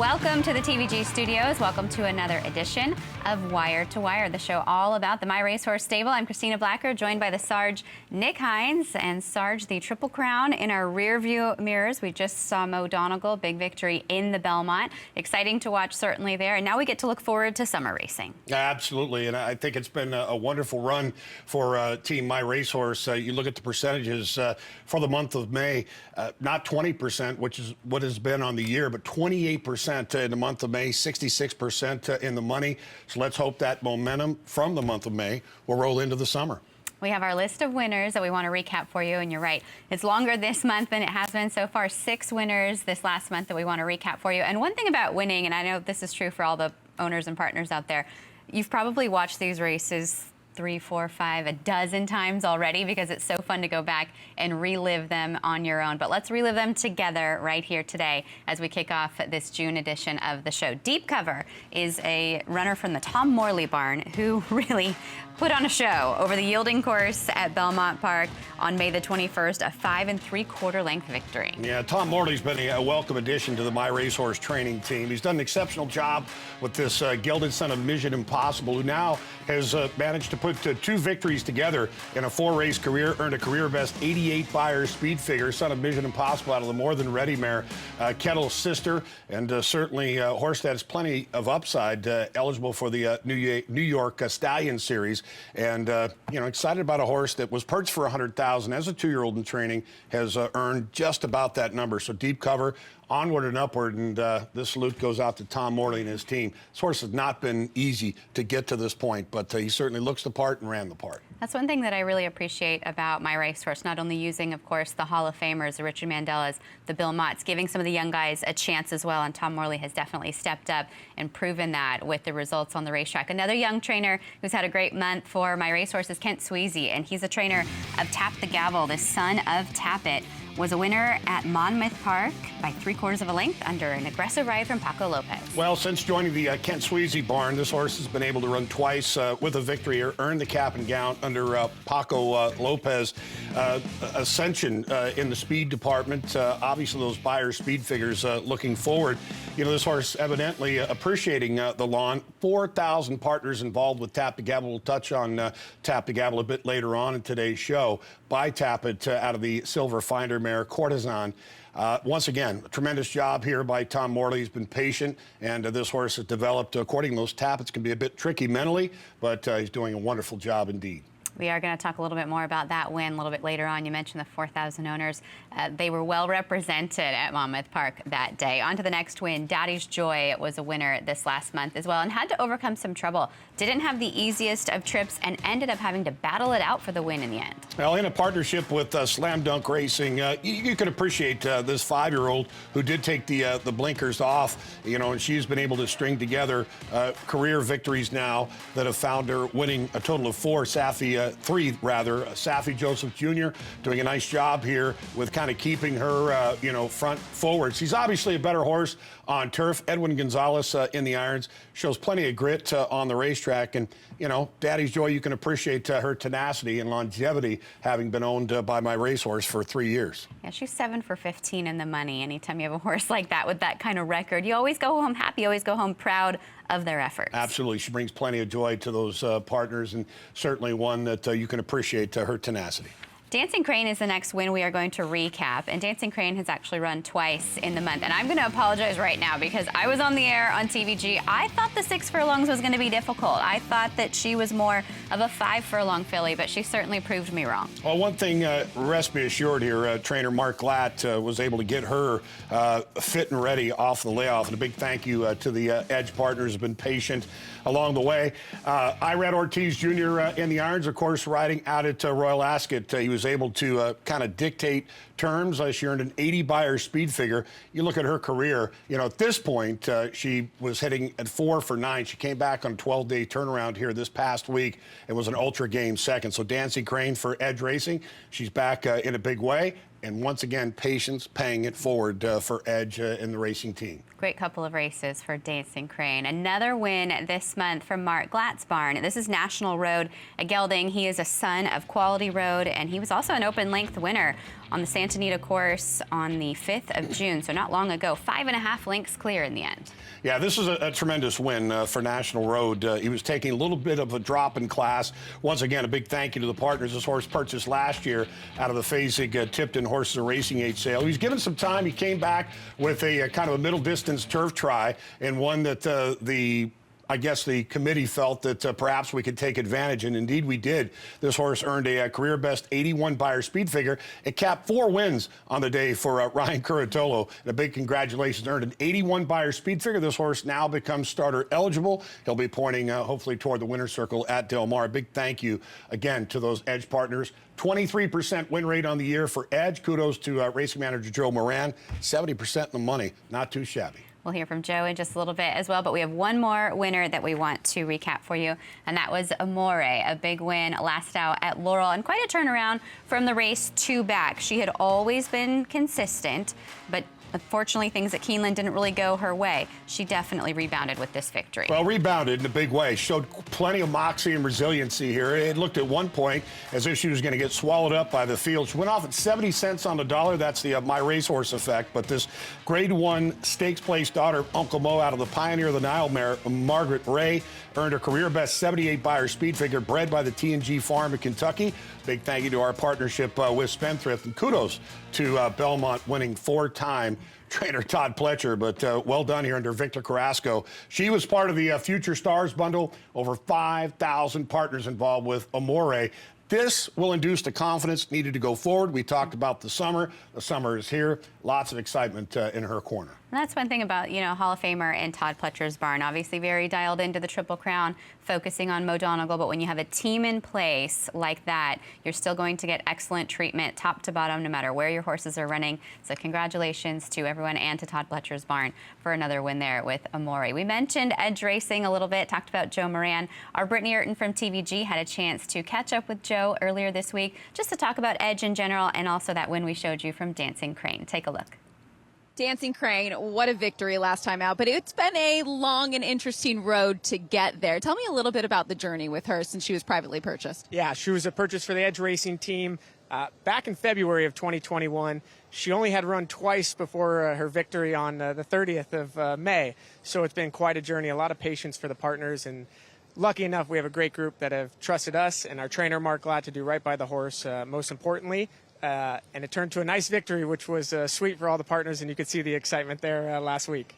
welcome to the TVG studios. Welcome to another edition of Wire to Wire, the show all about the MyRacehorse stable. I'm Christina Blacker, joined by the Sarge, Nick Hines, and Sarge, the Triple Crown in our rear view mirrors. We just saw Mo Donegal, big victory in the Belmont. Exciting to watch, certainly there. And now we get to look forward to summer racing. Absolutely, and I think it's been a wonderful run for Team MyRacehorse. You look at the percentages for the month of May, not 20%, which is what has been on the year, but 28% in the month of May, 66% in the money. So let's hope that momentum from the month of May will roll into the summer. We have our list of winners that we want to recap for you, and you're right, it's longer this month than it has been so far. 6 winners this last month that we want to recap for you. And one thing about winning, and I know this is true for all the owners and partners out there, you've probably watched these races 3, 4, 5, a dozen times already because it's so fun to go back and relive them on your own. But let's relive them together right here today as we kick off this June edition of the show. Deep Cover is a runner from the Tom Morley barn who really put on a show over the yielding course at Belmont Park on May the 21st, a 5 3/4 length victory. Yeah, Tom Morley's been a welcome addition to the MyRacehorse training team. He's done an exceptional job with this gelded son of Mission Impossible, who now has managed to put 2 victories together in a 4-race career, earned a career best 88 Beyer speed figure, son of Mission Impossible out of the More Than Ready mare, Kettle's sister, and certainly a horse that has plenty of upside, eligible for the New York Stallion Series. And, you know, excited about a horse that was purchased for $100,000 as a 2-year-old in training, has earned just about that number. So Deep Cover, onward and upward, and this salute goes out to Tom Morley and his team. This horse has not been easy to get to this point, but he certainly looks the part and ran the part. That's one thing that I really appreciate about MyRacehorse, not only using, of course, the Hall of Famers, the Richard Mandelas, the Bill Motts, giving some of the young guys a chance as well, and Tom Morley has definitely stepped up and proven that with the results on the racetrack. Another young trainer who's had a great month for MyRacehorse is Kent Sweezy, and he's a trainer of Tap the Gavel, the son of Tap It. Was a winner at Monmouth Park by 3/4 of a length under an aggressive ride from Paco Lopez. Well, since joining the Kent Sweezy barn, this horse has been able to run twice with a victory, or earn the cap and gown under Paco Lopez. Ascension in the speed department. Obviously, those Beyer speed figures looking forward. You know, this horse evidently appreciating the lawn. 4,000 partners involved with Tap the Gavel. We'll touch on Tap the Gavel a bit later on in today's show. By Tap It out of the Silver Finder mare, Courtesan. Once again, a tremendous job here by Tom Morley. He's been patient, and this horse has developed according to those Tappets. Can be a bit tricky mentally, but he's doing a wonderful job indeed. We are going to talk a little bit more about that win a little bit later on. You mentioned the 4,000 owners. They were well represented at Monmouth Park that day. On to the next win. Daddy's Joy was a winner this last month as well and had to overcome some trouble. Didn't have the easiest of trips and ended up having to battle it out for the win in the end. Well, in a partnership with Slam Dunk Racing, you can appreciate this 5-year-old who did take the blinkers off, you know, and she's been able to string together career victories now that have found her winning a total of 3 Safi Joseph Jr. doing a nice job here with kind of keeping her, you know, front forward. She's obviously a better horse on turf. Edwin Gonzalez in the irons shows plenty of grit on the racetrack. And, you know, Daddy's Joy, you can appreciate her tenacity and longevity, having been owned by MyRacehorse for 3 years. Yeah, she's 7 for 15 in the money. Anytime you have a horse like that with that kind of record, you always go home happy, you always go home proud of their efforts. Absolutely. She brings plenty of joy to those partners, and certainly one that you can appreciate her tenacity. Dancing Crane is the next win we are going to recap, and Dancing Crane has actually run twice in the month. And I'm going to apologize right now because I was on the air on TVG. I thought the 6 furlongs was going to be difficult. I thought that she was more of a 5 furlong filly, but she certainly proved me wrong. Well, one thing, rest be assured here, trainer Mark Glatt was able to get her fit and ready off the layoff. And a big thank you to the Edge partners who have been patient along the way. Irad Ortiz Jr. In the irons, of course, riding out at Royal Ascot. He was able to kind of dictate terms. She earned an 80 Beyer speed figure. You look at her career, you know, at this point, she was hitting at 4 for 9. She came back on a 12-day turnaround here this past week. It was an ultra game second. So Dancing Crane for Edge Racing. She's back in a big way. And once again, patience paying it forward for Edge in the racing team. Great couple of races for Dancing Crane. Another win this month from Mark Glatt's barn. This is National Road, a gelding. He is a son of Quality Road, and he was also an open length winner on the Santa Anita course on the 5th of June, so not long ago. 5.5 lengths clear in the end. Yeah, this is a tremendous win for National Road. He was taking a little bit of a drop in class. Once again, a big thank you to the partners. This horse purchased last year out of the Fasig Tipton Horses of Racing Age sale. He was given some time. He came back with a kind of a middle distance turf try, and one that I guess the committee felt that perhaps we could take advantage, and indeed we did. This horse earned a career best 81 Beyer speed figure. It capped 4 wins on the day for Ryan Curatolo. And a big congratulations, earned an 81 Beyer speed figure. This horse now becomes starter eligible. He'll be pointing hopefully toward the winner's circle at Del Mar. A big thank you again to those Edge partners. 23% win rate on the year for Edge. Kudos to racing manager Joe Moran. 70% in the money. Not too shabby. We'll hear from Joe in just a little bit as well, but we have one more winner that we want to recap for you, and that was Amore, a big win last out at Laurel, and quite a turnaround from the race 2 back. She had always been consistent, but unfortunately, things at Keeneland didn't really go her way. She definitely rebounded with this victory. Well, rebounded in a big way. Showed plenty of moxie and resiliency here. It looked at one point as if she was going to get swallowed up by the field. She went off at 70 cents on the dollar. That's the MyRacehorse effect. But this Grade 1 stakes place daughter, Uncle Mo, out of the Pioneer of the Nile mare, Margaret Ray, earned a career best 78 Beyer speed figure, bred by the T&G farm in Kentucky. Big thank you to our partnership with Spendthrift, and kudos to Belmont winning 4-time trainer Todd Pletcher, but well done here under Victor Carrasco. She was part of the Future Stars bundle. Over 5,000 partners involved with Amore. This will induce the confidence needed to go forward. We talked about the summer. The summer is here. Lots of excitement in her corner. And that's one thing about, Hall of Famer and Todd Pletcher's barn. Obviously very dialed into the Triple Crown, focusing on Mo Donegal, but when you have a team in place like that, you're still going to get excellent treatment top to bottom, no matter where your horses are running. So congratulations to everyone and to Todd Pletcher's barn for another win there with Amore. We mentioned Edge Racing a little bit, talked about Joe Moran. Our Brittany Urton from TVG had a chance to catch up with Joe earlier this week just to talk about Edge in general and also that win we showed you from Dancing Crane. Take a look. Dancing Crane, what a victory last time out, but it's been a long and interesting road to get there. Tell me a little bit about the journey with her since she was privately purchased. Yeah, she was a purchase for the Edge Racing team back in February of 2021. She only had run twice before her victory on the 30th of May, so it's been quite a journey, a lot of patience for the partners, and lucky enough, we have a great group that have trusted us and our trainer, Mark Glad, to do right by the horse, most importantly. And it turned to a nice victory, which was sweet for all the partners, and you could see the excitement there last week.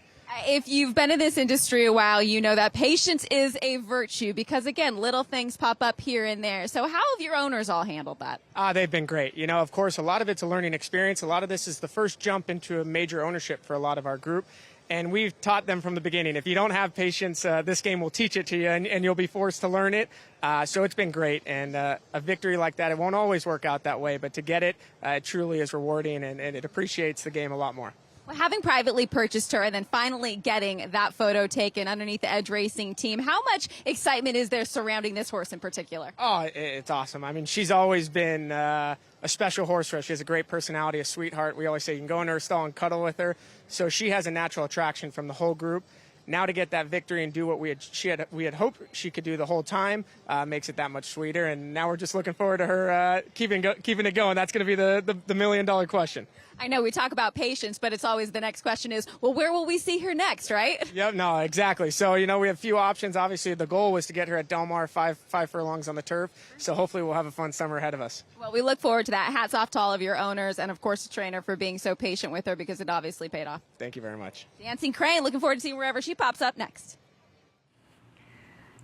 If you've been in this industry a while, you know that patience is a virtue because, again, little things pop up here and there. So how have your owners all handled that? They've been great. Of course, a lot of it's a learning experience. A lot of this is the first jump into a major ownership for a lot of our group. And we've taught them from the beginning, if you don't have patience, this game will teach it to you, and you'll be forced to learn it. So it's been great, and a victory like that, it won't always work out that way, but to get it, it truly is rewarding, and it appreciates the game a lot more. Well, having privately purchased her and then finally getting that photo taken underneath the Edge Racing team, how much excitement is there surrounding this horse in particular? Oh, it's awesome. I mean, she's always been a special horse for us. She has a great personality, a sweetheart. We always say you can go in her stall and cuddle with her. So she has a natural attraction from the whole group. Now to get that victory and do what we had hoped she could do the whole time makes it that much sweeter. And now we're just looking forward to her keeping it going. That's going to be the $1 million question. I know we talk about patience, but it's always the next question is, well, where will we see her next, right? Yep, no, exactly. So, we have a few options. Obviously, the goal was to get her at Del Mar, five furlongs on the turf. So hopefully we'll have a fun summer ahead of us. Well, we look forward to that. Hats off to all of your owners and, of course, the trainer for being so patient with her because it obviously paid off. Thank you very much. Dancing Crane, looking forward to seeing wherever she pops up next.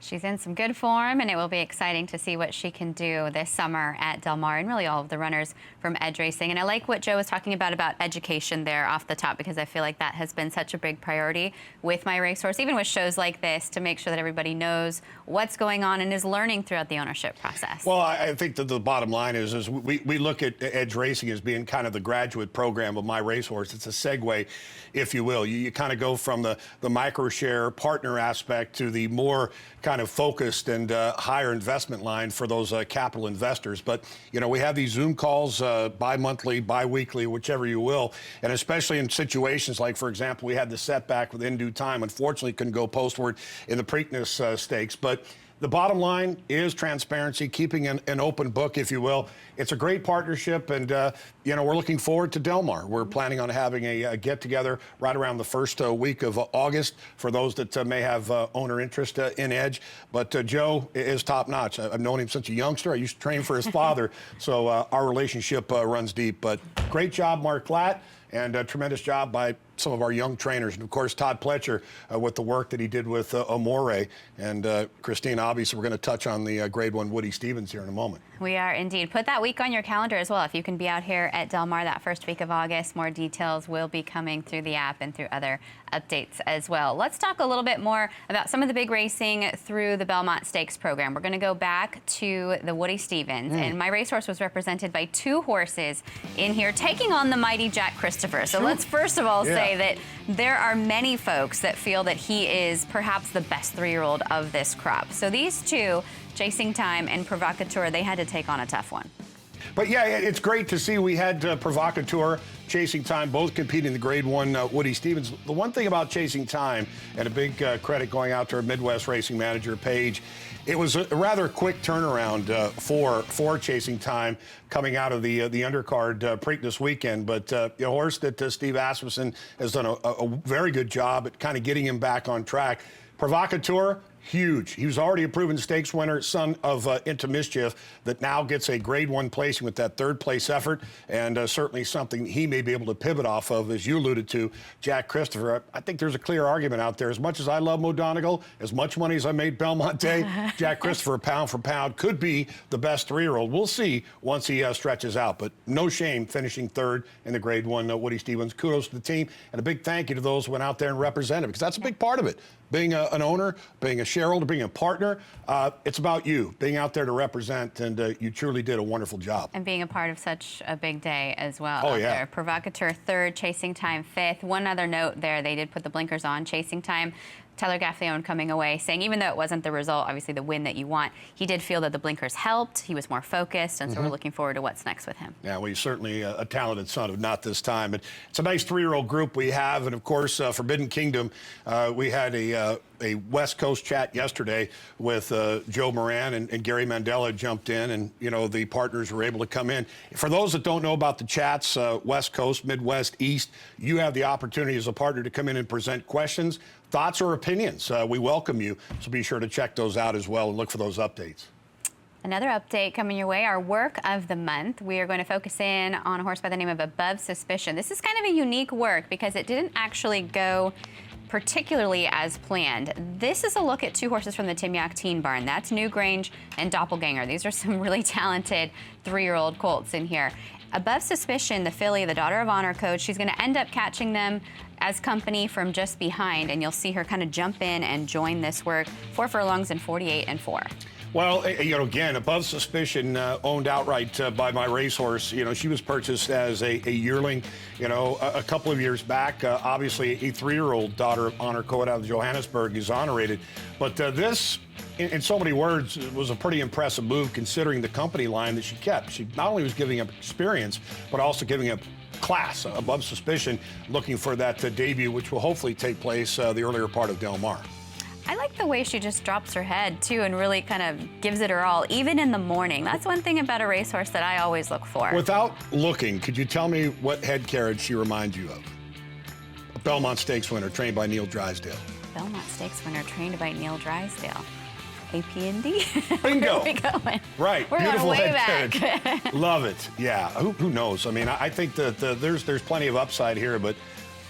She's in some good form, and it will be exciting to see what she can do this summer at Del Mar and really all of the runners from Edge Racing. And I like what Joe was talking about education there off the top, because I feel like that has been such a big priority with MyRacehorse, even with shows like this, to make sure that everybody knows what's going on and is learning throughout the ownership process. Well, I think that the bottom line is we look at Edge Racing as being kind of the graduate program of MyRacehorse. It's a segue, if you will. You kind of go from the micro-share partner aspect to the more kind of focused and higher investment line for those capital investors. But, we have these Zoom calls bi-monthly, bi-weekly, whichever you will, and especially in situations like, for example, we had the setback with In Due Time. Unfortunately, couldn't go postward in the Preakness Stakes. But The bottom line is transparency, keeping an open book, if you will. It's a great partnership, and we're looking forward to Del Mar. We're planning on having a get-together right around the first week of August for those that may have owner interest in Edge. But Joe is top-notch. I've known him since a youngster. I used to train for his father, so our relationship runs deep. But great job, Mark Latt, and a tremendous job by some of our young trainers. And, of course, Todd Pletcher with the work that he did with Moran. And, Christine, obviously, we're going to touch on the Grade 1 Woody Stevens here in a moment. We are indeed. Put that week on your calendar as well. If you can be out here at Del Mar that first week of August, more details will be coming through the app and through other updates as well. Let's talk a little bit more about some of the big racing through the Belmont Stakes program. We're going to go back to the Woody Stevens, and My Racehorse was represented by 2 horses in here taking on the mighty Jack Christopher. So let's first of all say that there are many folks that feel that he is perhaps the best 3-year-old of this crop. So these 2, Chasing Time and Provocateur, they had to take on a tough one. But yeah, it's great to see we had Provocateur, Chasing Time, both competing in the Grade 1 Woody Stevens. The one thing about Chasing Time, and a big credit going out to our Midwest racing manager, Paige, it was a rather quick turnaround for Chasing Time coming out of the undercard Preakness weekend. But a horse that Steve Asmussen has done a very good job at kind of getting him back on track. Provocateur, huge. He was already a proven stakes winner, son of Into Mischief, that now gets a Grade 1 placing with that 3rd place effort, and certainly something he may be able to pivot off of, as you alluded to, Jack Christopher. I think there's a clear argument out there. As much as I love Mo Donegal, as much money as I made Belmont Day, Jack Christopher, pound for pound, could be the best 3-year-old. We'll see once he stretches out, but no shame finishing 3rd in the Grade 1 Woody Stevens. Kudos to the team, and a big thank you to those who went out there and represented, because that's a big part of it. Being an owner, being a shareholder, being a partner, it's about you being out there to represent, and you truly did a wonderful job. And being a part of such a big day as well. Oh, yeah. There. Provocateur 3rd, Chasing Time 5th. One other note there, they did put the blinkers on. Chasing Time, Tyler Gaffleone coming away saying, even though it wasn't the result, obviously the win that you want, he did feel that the blinkers helped. He was more focused, and so we're looking forward to what's next with him. Yeah, well, he's certainly a talented son of not this time. But it's a nice 3-year-old group we have, and of course, Forbidden Kingdom, we had a West Coast chat yesterday with Joe Moran, and Gary Mandela jumped in, and the partners were able to come in. For those that don't know about the chats, West Coast, Midwest, East, you have the opportunity as a partner to come in and present questions, thoughts, or opinions. We welcome you, so be sure to check those out as well and look for those updates. Another update coming your way, our work of the month. We are going to focus in on a horse by the name of Above Suspicion. This is kind of a unique work because it didn't actually go particularly as planned. This is a look at 2 horses from the Timyak Teen Barn. That's Newgrange and Doppelganger. These are some really talented 3-year-old colts in here. Above Suspicion, the filly, the Daughter of Honor coach, she's going to end up catching them as company from just behind, and you'll see her kind of jump in and join this work. 4 furlongs and 48 and 4. Well, again, Above Suspicion, owned outright by My Racehorse. She was purchased as a yearling, a couple of years back. Obviously, a 3-year-old Daughter of Honor colt out of Johannesburg is exonerated. But this, in so many words, was a pretty impressive move considering the company line that she kept. She not only was giving up experience, but also giving up class. Above Suspicion, looking for that debut, which will hopefully take place the earlier part of Del Mar. I like the way she just drops her head, too, and really kind of gives it her all, even in the morning. That's one thing about a racehorse that I always look for. Without looking, could you tell me what head carriage she reminds you of? A Belmont Stakes winner trained by Neil Drysdale. Belmont Stakes winner trained by Neil Drysdale. APND? Bingo. Where are we going? Right. We're Beautiful going way head back. carriage. Love it. Yeah. Who knows? I mean, I think that there's plenty of upside here, but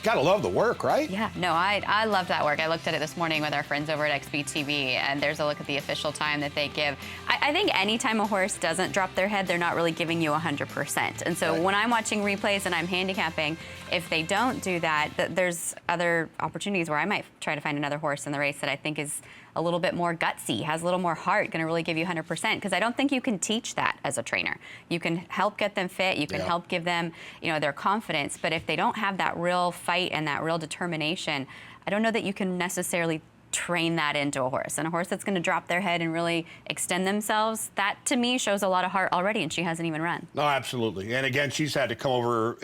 gotta love the work, right? Yeah, no, I love that work. I looked at it this morning with our friends over at XBTV, and there's a look at the official time that they give. I think anytime a horse doesn't drop their head, they're not really giving you 100%. And so when I'm watching replays and I'm handicapping, if they don't do that, there's other opportunities where I might try to find another horse in the race that I think is a little bit more gutsy, has a little more heart, going to really give you 100%, because I don't think you can teach that as a trainer. You can help get them fit, you can help give them, their confidence, but if they don't have that real fight and that real determination, I don't know that you can necessarily train that into a horse. And a horse that's going to drop their head and really extend themselves, that to me shows a lot of heart already, and she hasn't even run. No, absolutely. And again, she's had to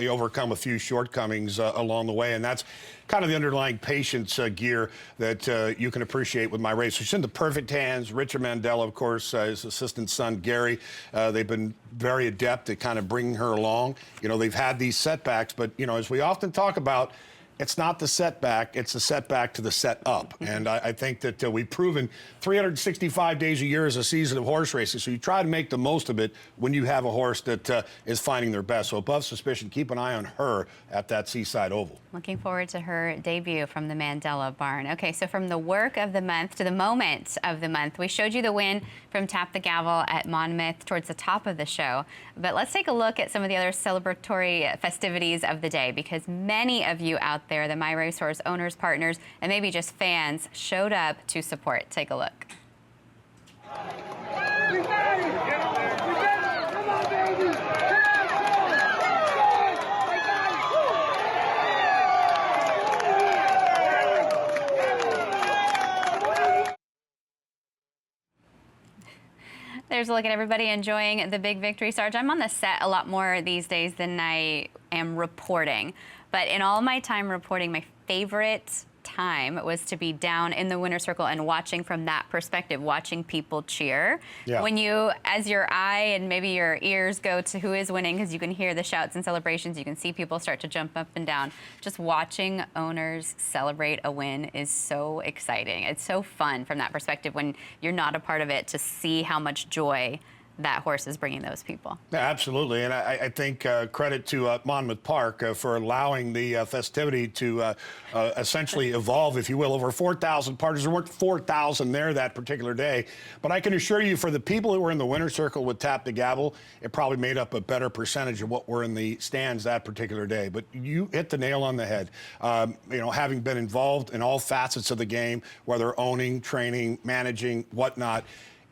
overcome a few shortcomings along the way, and that's kind of the underlying patience gear that you can appreciate with MyRacehorse. She's in the perfect hands. Richard Mandela, of course, his assistant son, Gary. They've been very adept at kind of bringing her along. You know, they've had these setbacks, but, you know, as we often talk about, it's not the setback, it's the setback to the set up. And I think that we've proven 365 days a year is a season of horse racing, so you try to make the most of it when you have a horse that is finding their best. So above suspicion, keep an eye on her at that Seaside Oval. Looking forward to her debut from the Mandela barn. Okay, so from the work of the month to the moment of the month, we showed you the win from Tap the Gavel at Monmouth towards the top of the show. But let's take a look at some of the other celebratory festivities of the day, because many of you out there, the MyRacehorse owners, partners, and maybe just fans, showed up to support. Take a look. We got it! We got it! Come on, baby! There's a look at everybody enjoying the big victory. Sarge, I'm on the set a lot more these days than I am reporting. But in all my time reporting, my favorite time was to be down in the winner's circle and watching from that perspective, watching people cheer. Yeah. When you, as your eye and maybe your ears go to who is winning, because you can hear the shouts and celebrations, you can see people start to jump up and down. Just watching owners celebrate a win is so exciting. It's so fun from that perspective when you're not a part of it, to see how much joy that horse is bringing those people. Yeah, absolutely. And I think credit to Monmouth Park for allowing the festivity to essentially evolve, if you will. Over 4,000 partners. There weren't 4,000 there that particular day. But I can assure you, for the people who were in the winner's circle with Tap the Gavel, it probably made up a better percentage of what were in the stands that particular day. But you hit the nail on the head. You know, having been involved in all facets of the game, whether owning, training, managing, whatnot,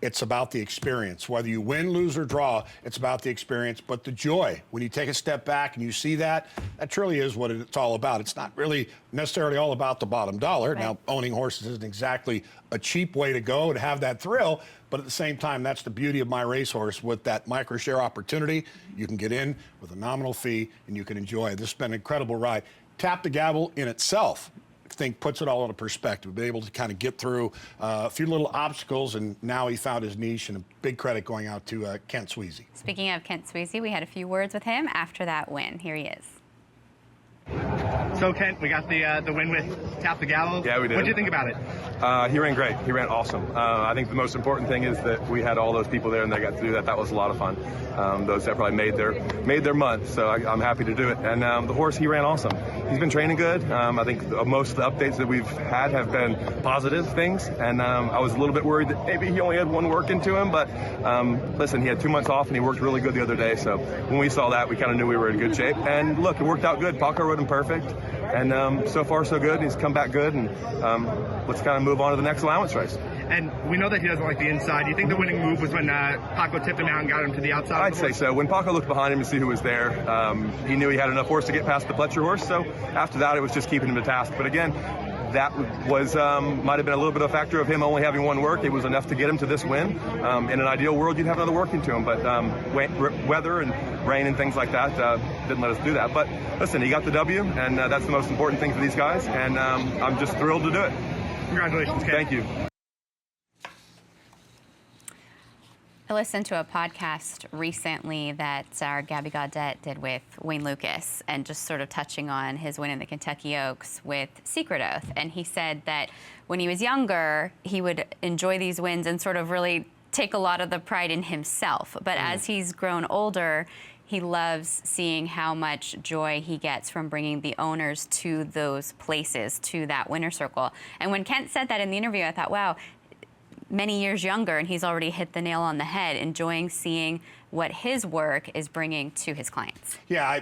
it's about the experience. Whether you win, lose, or draw, it's about the experience. But the joy, when you take a step back and you see that, that truly is what it's all about. It's not really necessarily all about the bottom dollar. Right. Now, owning horses isn't exactly a cheap way to go to have that thrill, but at the same time, that's the beauty of MyRacehorse. With that micro-share opportunity, you can get in with a nominal fee and you can enjoy it. This has been an incredible ride. Tap the Gavel in itself, I think, puts it all into perspective. Been able to kind of get through a few little obstacles, and now he found his niche, and a big credit going out to Kent Sweezy. Speaking of Kent Sweezy, we had a few words with him after that win. Here he is. So, Kent, we got the win with Tap the Gavel. Yeah, we did. What did you think about it? He ran great. He ran awesome. I think the most important thing is that we had all those people there and they got to do that. That was a lot of fun. Those that probably made their month, so I'm happy to do it. And the horse, he ran awesome. He's been training good. I think most of the updates that we've had have been positive things, and I was a little bit worried that maybe he only had one work into him, but listen, he had 2 months off and he worked really good the other day, so when we saw that, we kind of knew we were in good shape. And look, it worked out good. Paco rode him perfect, and so far so good. He's come back good, and let's kind of move on to the next allowance race. And we know that he doesn't like the inside. Do you think the winning move was when Paco tipped him out and got him to the outside? I'd say so. When Paco looked behind him to see who was there, he knew he had enough horse to get past the Pletcher horse, so after that it was just keeping him to task. But again, that was might have been a little bit of a factor of him only having one work. It was enough to get him to this win. In an ideal world, you'd have another work into him, but weather and rain and things like that didn't let us do that. But listen, he got the W, and that's the most important thing for these guys, and I'm just thrilled to do it. Congratulations, Ken. Thank you. I listened to a podcast recently that our Gabby Gaudette did with Wayne Lucas, and just sort of touching on his win in the Kentucky Oaks with Secret Oath. And he said that when he was younger, he would enjoy these wins and sort of really take a lot of the pride in himself. But as he's grown older, he loves seeing how much joy he gets from bringing the owners to those places, to that winner's circle. And when Kent said that in the interview, I thought, wow, many years younger, and he's already hit the nail on the head, enjoying seeing what his work is bringing to his clients. Yeah,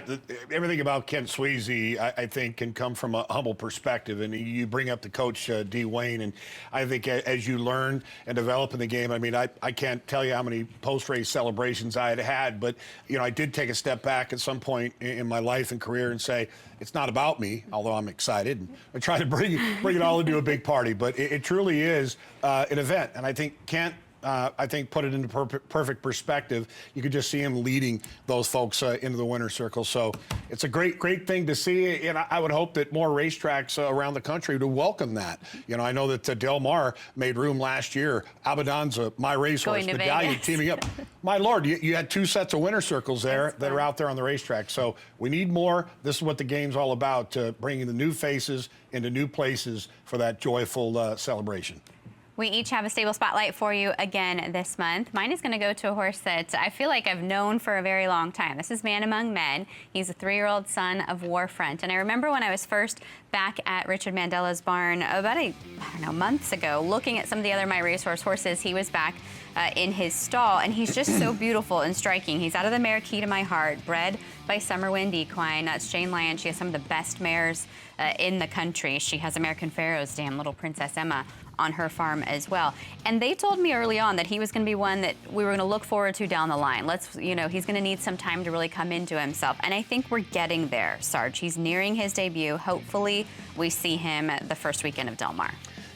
everything about Kent Sweezy, I think, can come from a humble perspective. And you bring up the coach, D. Wayne, and I think as you learn and develop in the game, I mean, I can't tell you how many post-race celebrations I had, but, you know, I did take a step back at some point in my life and career and say, it's not about me, although I'm excited. And I try to bring it all into a big party, but it truly is an event. And I think Kent, put it into perfect perspective. You could just see him leading those folks into the winner's circle. So it's a great thing to see. And I would hope that more racetracks around the country would welcome that. You know, I know that Del Mar made room last year. Abadanza, MyRacehorse, Medallion teaming up. My Lord, you had 2 sets of winner circles there that are out there on the racetrack. So we need more. This is what the game's all about, bringing the new faces into new places for that joyful celebration. We each have a stable spotlight for you again this month. Mine is going to go to a horse that I feel like I've known for a very long time. This is Man Among Men. He's a 3-year-old son of Warfront. And I remember when I was first back at Richard Mandela's barn about months ago, looking at some of the other MyRacehorse horses. He was back in his stall, and he's just so beautiful and striking. He's out of the mare Key to My Heart, bred by Summerwind Equine. That's Jane Lyon. She has some of the best mares in the country. She has American Pharaoh's Dam, Little Princess Emma, on her farm as well. And they told me early on that he was going to be one that we were going to look forward to down the line. He's going to need some time to really come into himself. And I think we're getting there, Sarge. He's nearing his debut. Hopefully we see him the first weekend of Del Mar.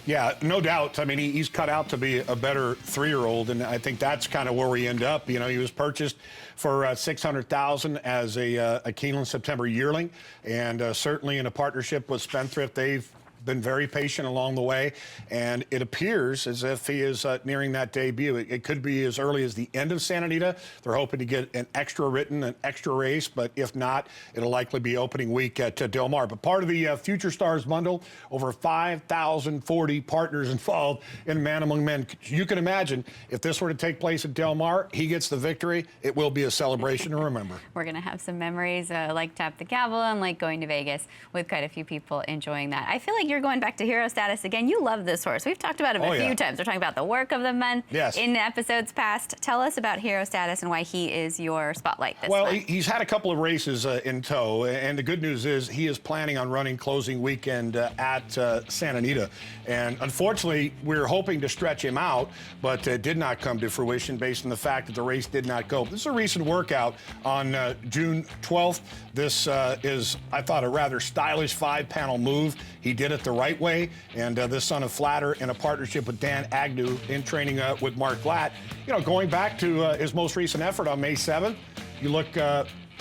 Yeah, no doubt. I mean, he's cut out to be a better 3-year-old, and I think that's kind of where we end up. You know, he was purchased for $600,000 as a Keeneland September yearling, and certainly in a partnership with Spendthrift, they've been very patient along the way, and it appears as if he is nearing that debut. It could be as early as the end of Santa Anita. They're hoping to get an extra race, but if not, it'll likely be opening week at Del Mar. But part of the Future Stars bundle, over 5,040 partners involved in Man Among Men. You can imagine if this were to take place at Del Mar, he gets the victory. It will be a celebration to remember. We're going to have some memories like Tap the Gavel and like going to Vegas with quite a few people enjoying that. I feel like you're going back to hero status again. You love this horse. We've talked about him a few times. We're talking about the work of the month in episodes past. Tell us about hero status and why he is your spotlight this month. He's had a couple of races in tow, and the good news is he is planning on running closing weekend at Santa Anita. And unfortunately, we were hoping to stretch him out, but it did not come to fruition based on the fact that the race did not go. This is a recent workout on June 12th. This is, I thought, a rather stylish 5-panel move. He did it the right way, and this son of Flatter in a partnership with Dan Agnew in training with Mark Glatt. You know, going back to his most recent effort on May 7th, you look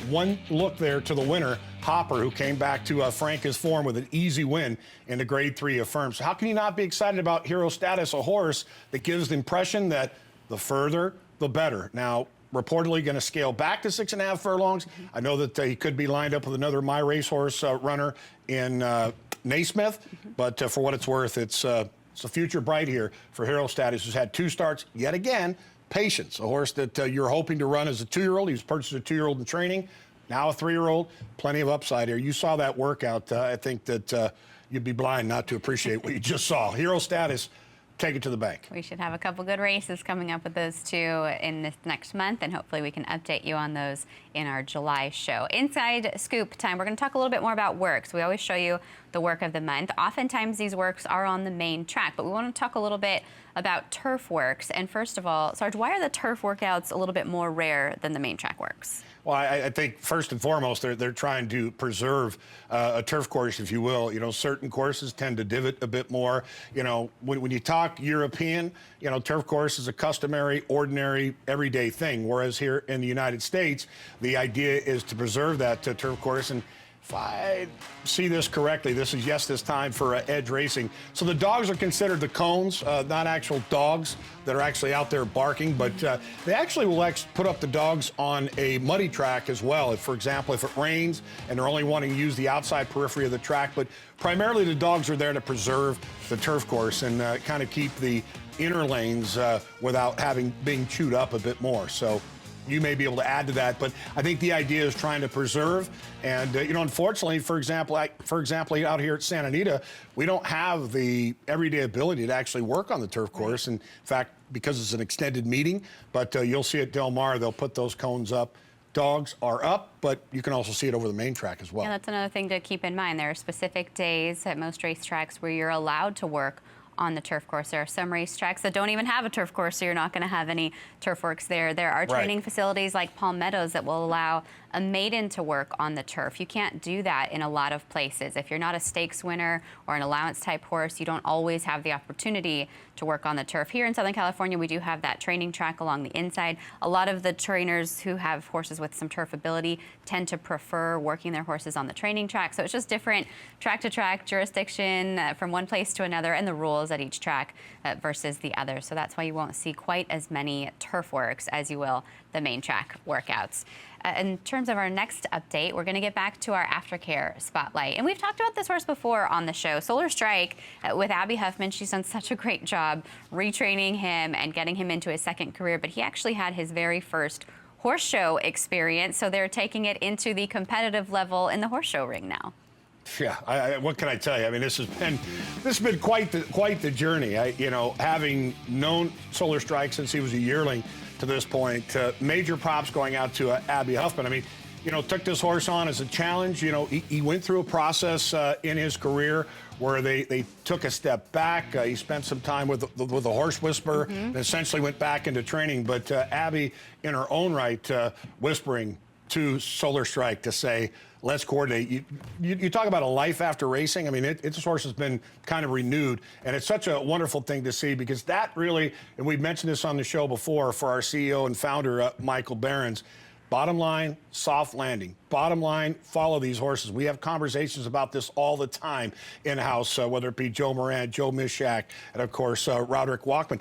one look there to the winner, Hopper, who came back to frank his form with an easy win in the Grade 3 Affirm. So how can you not be excited about hero status, a horse that gives the impression that the further, the better? Now, reportedly going to scale back to 6.5 furlongs. I know that he could be lined up with another MyRacehorse runner in Naismith, but for what it's worth, it's a future bright here for hero status, who's had 2 starts yet again. Patience, a horse that you're hoping to run as a 2-year-old. He was purchased a 2-year-old in training, now a 3-year-old. Plenty of upside here. You saw that workout. I think that you'd be blind not to appreciate what you just saw. Hero status. Take it to the bank. We should have a couple good races coming up with those 2 in this next month, and hopefully we can update you on those in our July show. Inside Scoop time, we're going to talk a little bit more about works. We always show you the work of the month. Oftentimes these works are on the main track, but we want to talk a little bit about turf works. And first of all, Sarge, why are the turf workouts a little bit more rare than the main track works? Well, I think first and foremost, they're trying to preserve a turf course, if you will. You know, certain courses tend to divot a bit more. You know, when you talk European, you know, turf course is a customary, ordinary, everyday thing. Whereas here in the United States, the idea is to preserve that turf course. And if I see this correctly, this is this time for Edge Racing. So the dogs are considered the cones, not actual dogs that are actually out there barking, but they actually will put up the dogs on a muddy track as well. If, for example, if it rains and they're only wanting to use the outside periphery of the track, but primarily the dogs are there to preserve the turf course and kind of keep the inner lanes without being chewed up a bit more. So you may be able to add to that. But I think the idea is trying to preserve. And, you know, unfortunately, for example, out here at Santa Anita, we don't have the everyday ability to actually work on the turf course. In fact, because it's an extended meeting, but you'll see at Del Mar, they'll put those cones up. Dogs are up, but you can also see it over the main track as well. Yeah, that's another thing to keep in mind. There are specific days at most racetracks where you're allowed to work on the turf course. There are some racetracks that don't even have a turf course, so you're not going to have any turf works there. There are training facilities like Palm Meadows that will allow a maiden to work on the turf. You can't do that in a lot of places. If you're not a stakes winner or an allowance type horse, you don't always have the opportunity to work on the turf. Here in Southern California, we do have that training track along the inside. A lot of the trainers who have horses with some turf ability tend to prefer working their horses on the training track. So it's just different track to track, jurisdiction from one place to another, and the rules at each track versus the other. So that's why you won't see quite as many turf works as you will the main track workouts. In terms of our next update, we're going to get back to our Aftercare Spotlight. And we've talked about this horse before on the show. Solar Strike with Abby Huffman. She's done such a great job retraining him and getting him into his second career. But he actually had his very first horse show experience. So they're taking it into the competitive level in the horse show ring now. Yeah, what can I tell you? I mean, this has been quite the journey. You know, having known Solar Strike since he was a yearling to this point, major props going out to Abby Huffman. I mean, you know, took this horse on as a challenge. You know, he went through a process in his career where they took a step back. He spent some time with the horse whisperer and essentially went back into training. But Abby, in her own right, whispering to Solar Strike to say, let's coordinate. You talk about a life after racing. I mean, this horse has been kind of renewed, and it's such a wonderful thing to see because that really, and we've mentioned this on the show before for our CEO and founder, Michael Behrens, bottom line, soft landing. Bottom line, follow these horses. We have conversations about this all the time in-house, whether it be Joe Moran, Joe Mishak, and of course, Roderick Walkman.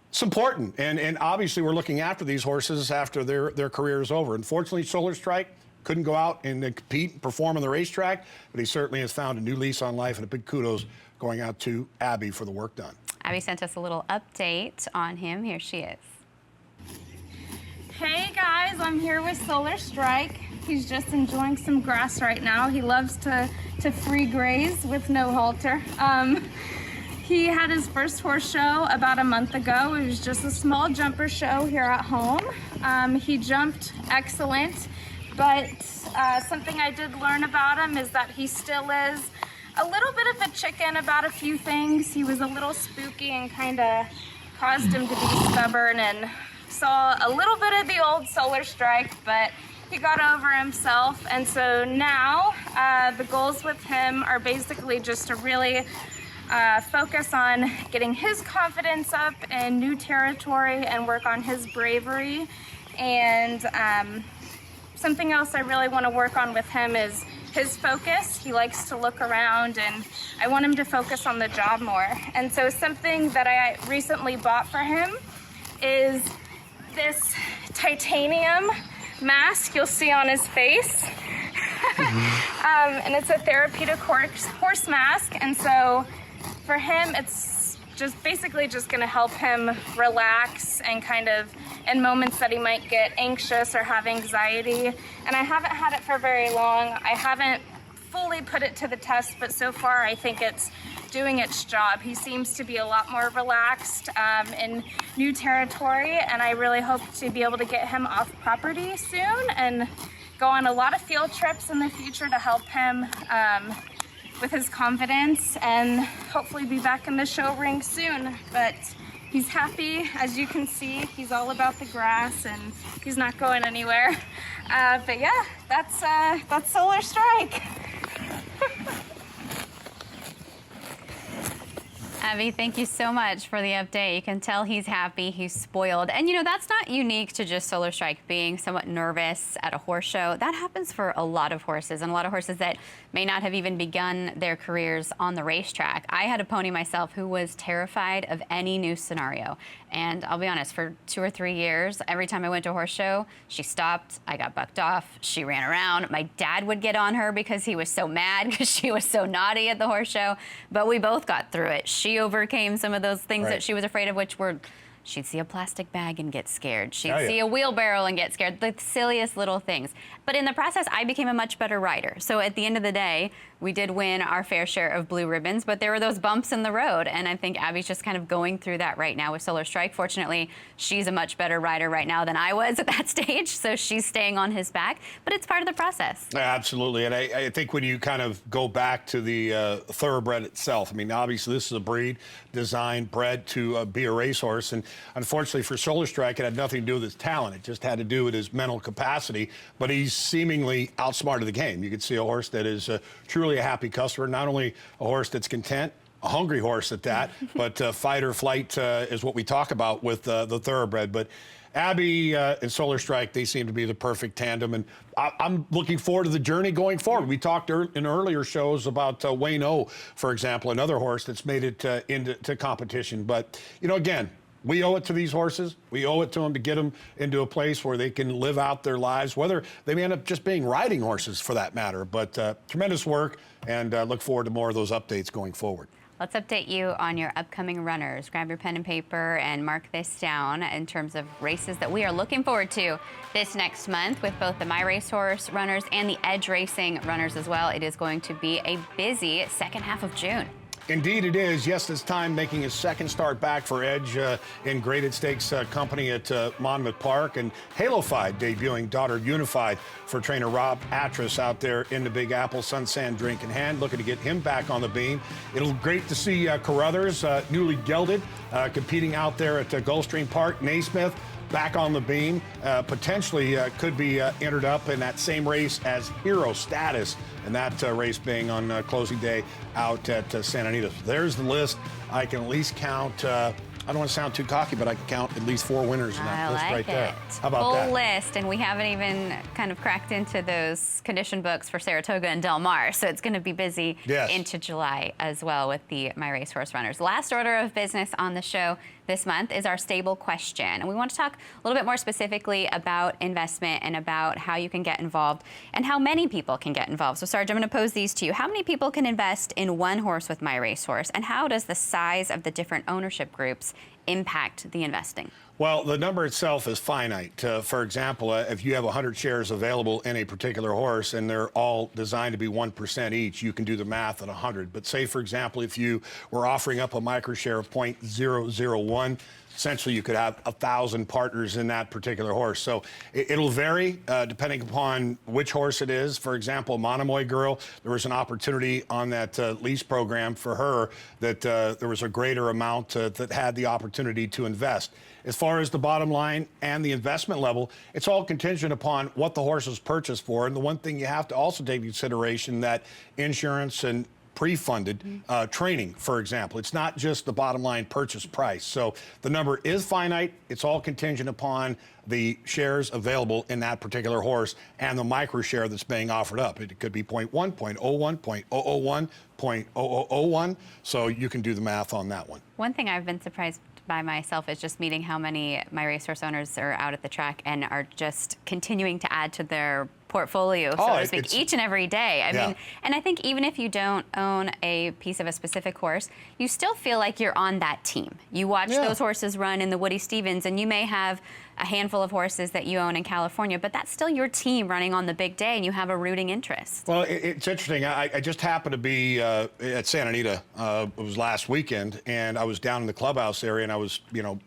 It's important, and obviously we're looking after these horses after their career is over. Unfortunately, Solar Strike couldn't go out and compete and perform on the racetrack, but he certainly has found a new lease on life, and a big kudos going out to Abby for the work done. Abby sent us a little update on him. Here she is. Hey guys, I'm here with Solar Strike. He's just enjoying some grass right now. He loves to free graze with no halter. He had his first horse show about a month ago. It was just a small jumper show here at home. He jumped excellent. But something I did learn about him is that he still is a little bit of a chicken about a few things. He was a little spooky and kind of caused him to be stubborn and saw a little bit of the old Solar Strike, but he got over himself. And so now the goals with him are basically just to really focus on getting his confidence up in new territory and work on his bravery. And something else I really want to work on with him is his focus. He likes to look around, and I want him to focus on the job more. And so something that I recently bought for him is this titanium mask you'll see on his face. And it's a therapeutic horse mask. And so for him, it's just basically just going to help him relax and kind of in moments that he might get anxious or have anxiety. And I haven't had it for very long. I haven't fully put it to the test, but so far I think it's doing its job. He seems to be a lot more relaxed in new territory, and I really hope to be able to get him off property soon and go on a lot of field trips in the future to help him with his confidence and hopefully be back in the show ring soon. But he's happy, as you can see. He's all about the grass and he's not going anywhere. But yeah, that's Solar Strike. Abby, thank you so much for the update. You can tell he's happy, he's spoiled. And you know, that's not unique to just Solar Strike being somewhat nervous at a horse show. That happens for a lot of horses, and a lot of horses that may not have even begun their careers on the racetrack. I had a pony myself who was terrified of any new scenario. And I'll be honest, for 2 or 3 years, every time I went to a horse show, she stopped, I got bucked off, she ran around. My dad would get on her because he was so mad because she was so naughty at the horse show. But we both got through it. She overcame some of those things that she was afraid of, which were she'd see a plastic bag and get scared. She'd Oh, yeah. see a wheelbarrow and get scared. The silliest little things. But in the process, I became a much better rider. So at the end of the day, we did win our fair share of blue ribbons, but there were those bumps in the road. And I think Abby's just kind of going through that right now with Solar Strike. Fortunately, she's a much better rider right now than I was at that stage. So she's staying on his back, but it's part of the process. Yeah, absolutely. And I think when you kind of go back to the thoroughbred itself, I mean, obviously this is a breed designed, bred to be a racehorse. And unfortunately for Solar Strike, it had nothing to do with his talent. It just had to do with his mental capacity. But he's seemingly outsmarted the game. You can see a horse that is truly a happy customer, not only a horse that's content, a hungry horse at that, but fight or flight is what we talk about with the thoroughbred. But Abby and Solar Strike, they seem to be the perfect tandem, and I'm looking forward to the journey going forward. We talked in earlier shows about Wayne O, for example, another horse that's made it into competition. But, you know, again, we owe it to these horses. We owe it to them to get them into a place where they can live out their lives, whether they may end up just being riding horses for that matter. But tremendous work, and look forward to more of those updates going forward. Let's update you on your upcoming runners. Grab your pen and paper and mark this down in terms of races that we are looking forward to this next month with both the MyRacehorse runners and the Edge Racing runners as well. It is going to be a busy second half of June. Indeed it is. Yes, this time making his second start back for Edge in graded stakes company at Monmouth Park, and Halofied debuting Daughter Unified for trainer Rob Atras out there in the Big Apple, Sun Sand drink in hand, looking to get him back on the beam. It'll be great to see Carruthers, newly gelded, competing out there at Gulfstream Park. Naismith back on the beam, potentially could be entered up in that same race as Hero Status, and that race being on closing day out at Santa Anita. So there's the list. I can at least count, I don't want to sound too cocky, but I can count at least 4 winners in that list right there. How about that? Full list, and we haven't even kind of cracked into those condition books for Saratoga and Del Mar, so it's going to be busy into July as well with the MyRacehorse runners. Last order of business on the show this month is our stable question, and we want to talk a little bit more specifically about investment and about how you can get involved and how many people can get involved. So Sarge, I'm going to pose these to you. How many people can invest in one horse with MyRacehorse, and how does the size of the different ownership groups impact the investing? Well, the number itself is finite. For example, if you have 100 shares available in a particular horse and they're all designed to be 1% each, you can do the math at 100. But say, for example, if you were offering up a micro share of 0.001, essentially you could have 1,000 partners in that particular horse. So it'll vary depending upon which horse it is. For example, Monomoy Girl, there was an opportunity on that lease program for her that there was a greater amount that had the opportunity to invest. As far as the bottom line and the investment level, it's all contingent upon what the horse is purchased for. And the one thing you have to also take into consideration that insurance and pre-funded training, for example. It's not just the bottom line purchase price. So the number is finite. It's all contingent upon the shares available in that particular horse and the micro share that's being offered up. It could be 0.1, 0.01, 0.001, 0.0001. So you can do the math on that one. One thing I've been surprised by myself is just meeting how many MyRacehorse owners are out at the track and are just continuing to add to their portfolio, so to speak, each and every day. I mean, and I think even if you don't own a piece of a specific horse, you still feel like you're on that team. You watch those horses run in the Woody Stevens, and you may have a handful of horses that you own in California, but that's still your team running on the big day, and you have a rooting interest. Well, it's interesting. I just happened to be at Santa Anita. It was last weekend, and I was down in the clubhouse area, and I was,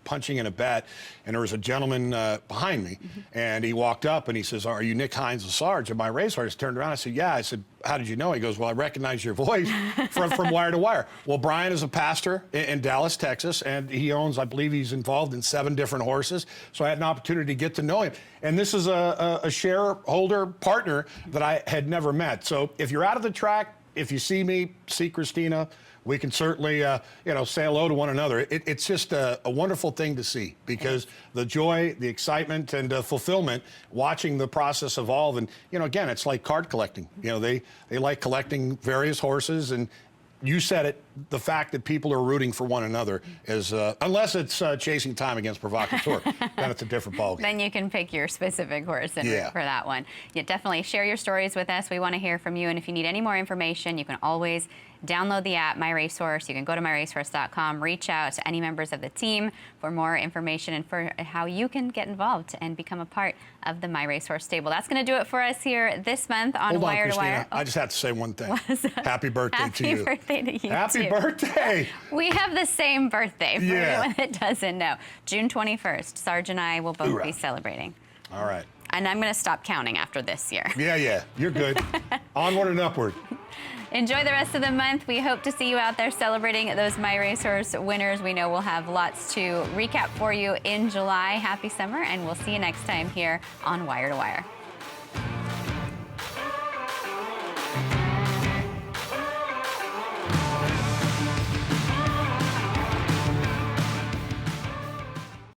punching in a bet, and there was a gentleman behind me, and he walked up, and he says, "Are you Nick Hines of Sarge?" And my racehorse turned around. I said, "Yeah." I said, "How did you know?" He goes, "Well, I recognize your voice from wire to wire." Well, Brian is a pastor in Dallas, Texas, and he owns, I believe he's involved in 7 different horses. So I had an opportunity to get to know him. And this is a shareholder partner that I had never met. So if you're out of the track, if you see me, see Christina, we can certainly, say hello to one another. It's just a wonderful thing to see, because the joy, the excitement, and fulfillment, watching the process evolve. And, again, it's like card collecting. They like collecting various horses, and you said it, the fact that people are rooting for one another is, unless it's chasing time against Provocateur, then it's a different ballgame. Then you can pick your specific horse and root for that one. Yeah, definitely share your stories with us. We want to hear from you. And if you need any more information, you can always download the app, MyRacehorse. You can go to MyRacehorse.com, reach out to any members of the team for more information and for how you can get involved and become a part of the MyRacehorse stable. That's going to do it for us here this month on Hold on, Wire to Christina. Wire. I just have to say one thing. Happy birthday to you. Happy birthday to you, Happy too. birthday. We have the same birthday for Yeah. anyone that doesn't know. June 21st. Sarge and I will both Hoorah. be celebrating. All right. And I'm going to stop counting after this year. Yeah, you're good. Onward and upward. Enjoy the rest of the month. We hope to see you out there celebrating those MyRacehorse winners. We know we'll have lots to recap for you in July. Happy summer, and we'll see you next time here on Wire to Wire.